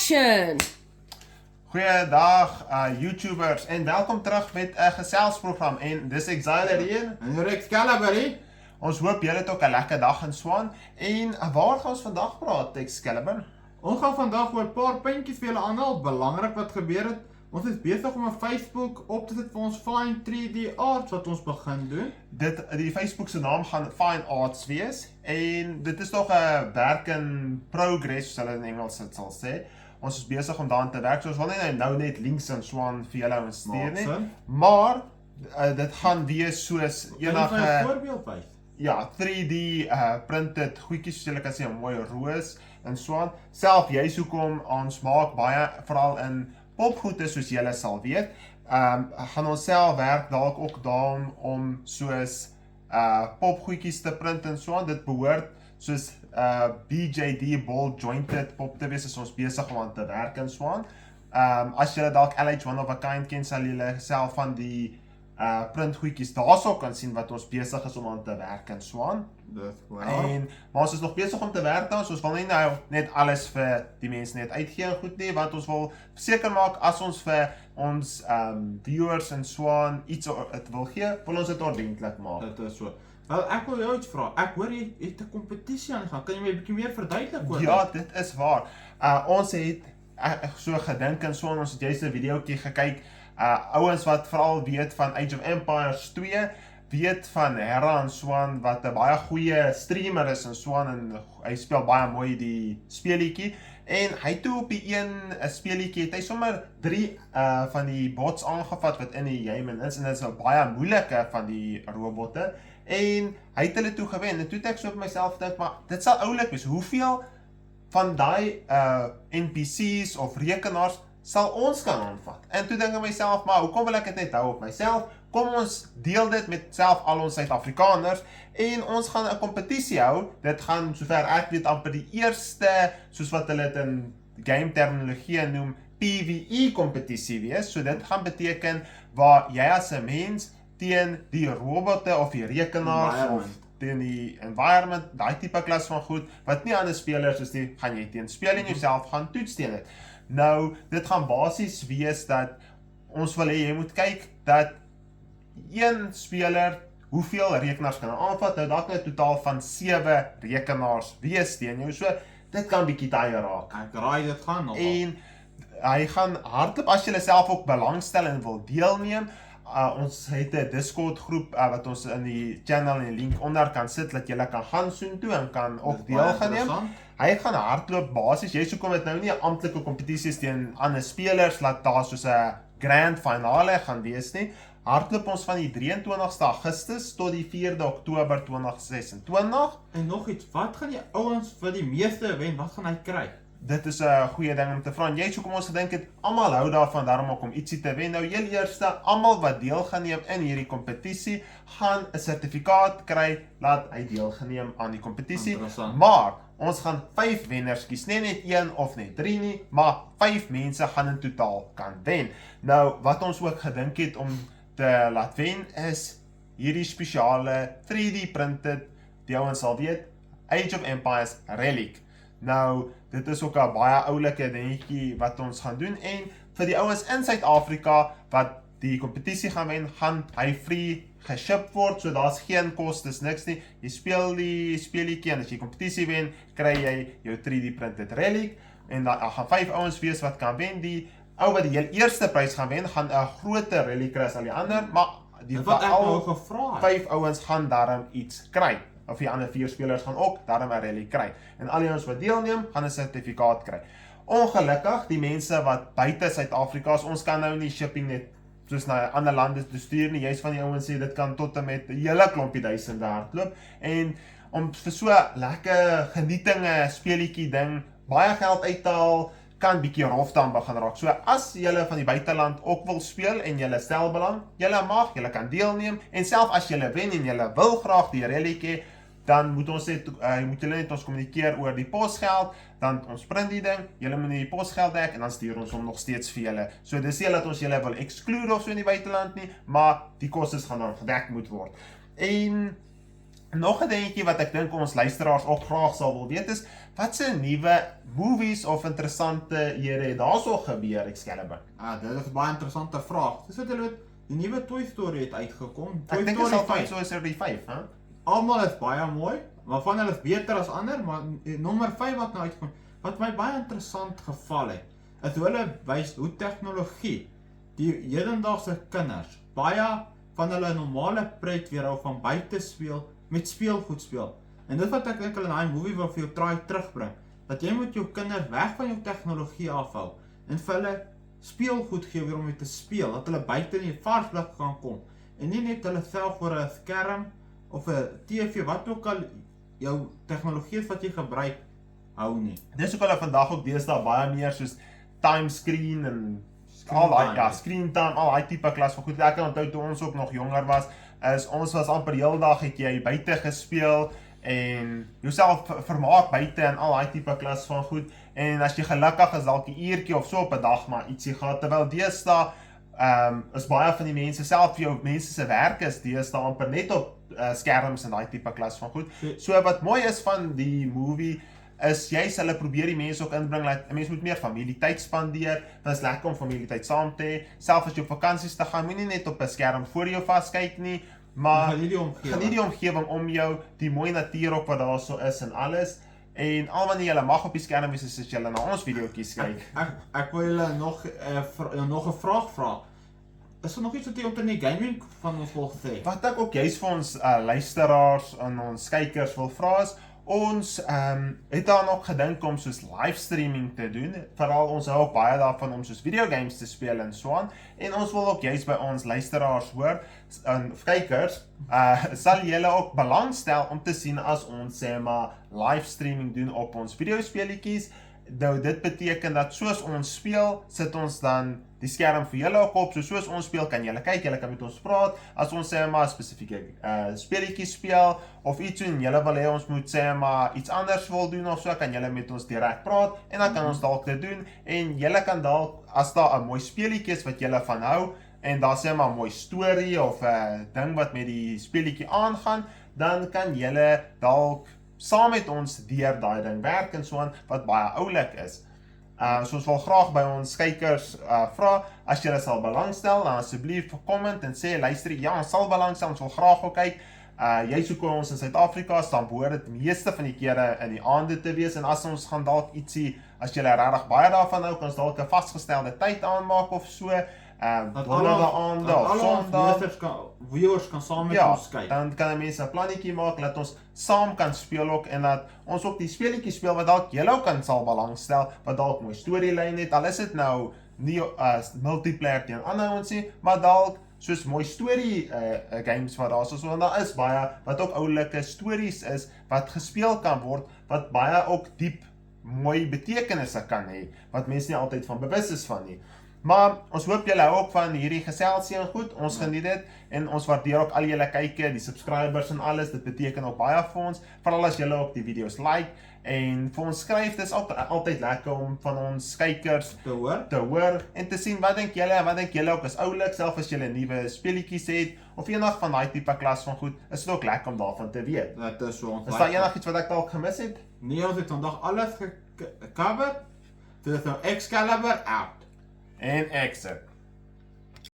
Action! Goeiedag YouTubers en welkom terug met 'n geselsprogram en dis Exile hier. En Rex Calaberry. Ons hoop julle het ook 'n lekker dag in Swan. En waar gaan ons vandag praat, Excalibur? Ons gaan vandag oor 'n paar puntjies vir julle aanhaal, belangrik wat gebeur het. Ons is besig om 'n Facebook op te sit vir ons Fine 3D Arts wat ons begin doen. Die Facebook se naam gaan Fine Arts wees en dit is nog 'n werk in progress, soos hulle in Engels dit sal sê. Ons is besig om daaraan te werk, so ons wil nie nou net links in Swan vir julle instuur nie. Maar dit gaan wees soos enige 'n voorbeeld wys. Ja, 3D printed goedjies soos julle kan sien, 'n mooi roos in Swan. Self jy's hoekom ons maak baie veral in popgoede soos julle sal weet. Gaan ons self werk dalk ook daarom om soos popgoedjies te print in Swan. Dit behoort soos BJD ball jointed pop te wees as ons besig om aan te werk in Swan. As julle dalk LH1 of a kind ken, sal julle self van die printgoedjies daarso kan sien wat ons besig is om aan te werk in Swan. Dis Maar ons is nog besig om te werk daar, so ons wil nie nou net alles vir die mense net uitgee en goed nie, want ons wil seker maak as ons vir ons viewers in Swan iets wil gee, wil ons dit ordentlik maak. Dit is so. Wel, ek wil jou iets vra. Ek hoor jy het 'n kompetisie aangaan. Kan jy my 'n bietjie meer verduidelik oor Ja, dit is waar. Ons het so gedink in Swan, ons het juist 'n videoetjie gekyk. Ouens wat veral weet van Age of Empires 2, weet van Hera in Swan wat 'n baie goeie streamer is in Swan en hy speel baie mooi die speelietjie. En hy toe op die een speelietjie het hy sommer 3 van die bots aangevat wat in die game is en dit is 'n baie moeilike van die robotte. En hy het hulle toe gewen en toe het ek so op myself dink, maar dit sal oulik wees. Hoeveel van daai NPC's of rekenaars sal ons kan aanvat? En toe dink ek myself, maar hoekom wil ek dit net hou op myself? Kom ons deel dit met self al ons Suid-Afrikaners en ons gaan 'n kompetisie hou. Dit gaan sover ek weet amper die eerste, soos wat hulle dit in game terminologie noem, PvE kompetisie wees. So dit gaan beteken waar jy as 'n mens teen die robotte of die rekenaars of teen die environment, daai tipe klas van goed wat nie ander spelers is nie, gaan jy teen speel en jouself gaan toets teen dit. Nou, dit gaan basies wees dat ons wil hê jy moet kyk dat een speler hoeveel rekenaars kan aanvat. Nou dalk 'n totaal van 7 rekenaars wees teen jou. So dit kan bietjie taai raak. Ek raai dit gaan nog. En hy gaan hardop as jy self ook belangstel en wil deelneem. Ons het 'n Discord groep wat ons in die channel en die link onder kan sit dat jy kan gaan soontoe en kan ook deel gaan neem. Hy gaan hardloop basies. Jy hoekom dit nou nie 'n amptelike kompetisie is teen ander spelers laat daar soos 'n grand finale gaan wees nie. Hardloop ons van die 23ste Augustus tot die 4de Oktober 2026. En nog iets, wat gaan die ouens vir die meeste wen? Wat gaan hy kry? Dit is 'n goeie ding om te vra. Jy hoekom ons gedink het almal hou daarvan daarom ook om ietsie te wen. Nou heel eerste, almal wat deel gaan neem in hierdie kompetisie gaan 'n sertifikaat kry laat hy deelgeneem aan die kompetisie. Maar ons gaan 5 wenners kies, nie net 1 of net 3 nie, maar 5 mense gaan in totaal kan wen. Nou wat ons ook gedink het om te laat wen is hierdie spesiale 3D printed, die ouens sal weet, Age of Empires Relic. Nou, dit is ook 'n baie oulike dingetjie wat ons gaan doen en vir die ouens in Suid-Afrika wat die kompetisie gaan wen, gaan hy free geship word, so daar's geen kostes, niks nie. Jy speel die speelietjie en as jy kompetisie wen, kry jy jou 3D printed relic en dan gaan 5 ouens wees wat kan wen. Die ou wat die heel eerste prys gaan wen, gaan 'n groter relic kry as al die ander, maar die wat ek nou gevra het. 5 ouens gaan daarom iets kry. Of die ander 4 spelers gaan ook daarom 'n relic kry. En al die ouens wat deelneem, gaan 'n sertifikaat kry. Ongelukkig, die mense wat buite Suid-Afrika is, ons kan nou nie shipping net soos na ander lande te stuur nie. Jy's van die ouens sê dit kan tot en met 'n hele klompie duisende hardloop. En om vir so lekker genietinge speelietjie ding baie geld uithaal, kan bietjie rof dan begin raak. So as julle van die buiteland ook wil speel en julle stel belang, julle mag, julle kan deelneem en self as julle wen en julle wil graag die relic hê, dan moet ons net moet julle net ons kommunikeer oor die posgeld, dan ons print die ding, julle moet die posgeld dek en dan stuur ons hom nog steeds vir julle. So dis nie dat ons julle wil exclude of so in die buiteland nie, maar die kostes gaan dan gedek moet word. En Nog 'n dingetjie wat ek dink ons luisteraars ook graag sal wil weet is, wat se nuwe movies of interessante het daarso gebeur, Excalibur? Dit is 'n baie interessante vraag. Soos wat julle weet, die nuwe Toy Story het uitgekom. Ek dink dit is al Toy Story 5, hè? Almal is baie mooi, waarvan hulle is beter as ander, maar nommer 5 wat nou uitgekom, wat my baie interessant geval het, is hoe hulle wys hoe tegnologie die hedendaagse kinders baie van hulle normale pret weerhou van buite speel met speelgoed speel. En dit wat ek dink hulle in daai movie wil vir jou try terugbring, dat jy moet jou kinders weg van jou tegnologie afhou en vir hulle speelgoed gee weer om mee te speel, dat hulle buite in die vars lug kan kom en nie net hulle self voor 'n skerm of 'n TV, wat ook al jou tegnologie is wat jy gebruik, hou nie. Dis ook hulle vandag ook deesdae baie meer soos timescreen en screen time, al daai tipe klas van goed. Ek kan onthou toe ons ook nog jonger was, ons was amper heeldag het jy buite gespeel en jouself vermaak buite en al daai tipe klas van goed. En as jy gelukkig is dalk 'n uurtjie of so op 'n dag maar ietsie gehad, terwyl deesdae is baie van die mense self vir jou mense se werk is deesdae amper net op skerms en daai tipe klas van goed. So wat mooi is van die movie is juist hulle probeer die mense ook inbring dat 'n mens moet meer familietyd spandeer. Dit is lekker om familietyd saam te hê. Selfs as jy op vakansies te gaan, moenie net op 'n skerm voor jou vaskyk nie, maar geniet die omgewing om jou, die mooi natuur op wat daar so is en alles. En al wanneer jy mag op die skerm wees, as jy na ons videoetjies kyk. Ek wil julle nog 'n vraag vra. Is er nog iets wat jy omtrent die gaming van ons wil sê? Wat ek ook juist vir ons luisteraars en ons kykers wil vra is, ons het daar nog gedink om soos livestreaming te doen, veral ons hou ook baie daarvan om soos videogames te speel en so aan, en ons wil ook juist by ons luisteraars hoor, en kykers, sal julle ook belangstel om te sien as ons sê maar livestreaming doen op ons videospeletjies. Nou dit beteken dat soos ons speel, sit ons dan die skerm vir julle ook op, soos ons speel kan julle kyk, julle kan met ons praat, as ons sê maar spesifieke speletjies speel, of iets en julle wil hê ons moet sê maar iets anders wil doen of so, kan julle met ons direk praat, en dan kan ons dalk dit doen, en julle kan dalk, as daar 'n mooi speletjie is wat julle van hou, en daar sê maar 'n mooi storie, of 'n ding wat met die speletjie aangaan, dan kan julle dalk saam met ons deur daai ding werk en so aan, wat baie oulik is. So ons wil graag by ons kykers vra, as julle sal belangstel, dan asseblief comment en sê, luister, ja, ons sal belangstel, ons wil graag ook kyk. Jy soek ons in Suid-Afrika, dan behoort dit meeste van die kere in die aande te wees, en as ons gaan dalk ietsie, as julle regtig baie daarvan hou, kan ons dalk 'n vasgestelde tyd aanmaak of so, donderdag aande of Sondag. Viewers kan saam met ons kyk. Dan kan mense 'n plannetjie maak dat ons saam kan speel ook, en dat ons ook die speletjies speel wat dalk julle ook kan sal belangstel, wat dalk mooi storielyn het, al is dit nou nie multiplayer teen ander ouens nie, maar dalk soos mooi storie games wat daar is, want daar is baie wat ook oulike stories is wat gespeel kan word, wat baie ook diep mooi betekenisse kan hê, wat mense nie altyd van bewus is van nie. Maar ons hoop julle hou ook van hierdie geselsie en goed, ons geniet dit, en ons waardeer ook al julle kykie, die subscribers en alles, dit beteken ook baie vir ons, veral as julle ook die video's like, en vir ons skryf, dit is altyd lekker om van ons kykers te hoor, en te sien, wat dink julle ook is oulik, self as julle nuwe speletjies het, of enig van daai tipe klas van goed, is dit ook lekker om daarvan te weet. Dit is so, is daar enig iets wat ek dalk gemis het? Nee, ons het vandag alles gecover, dit is nou Excalibur out. En exit.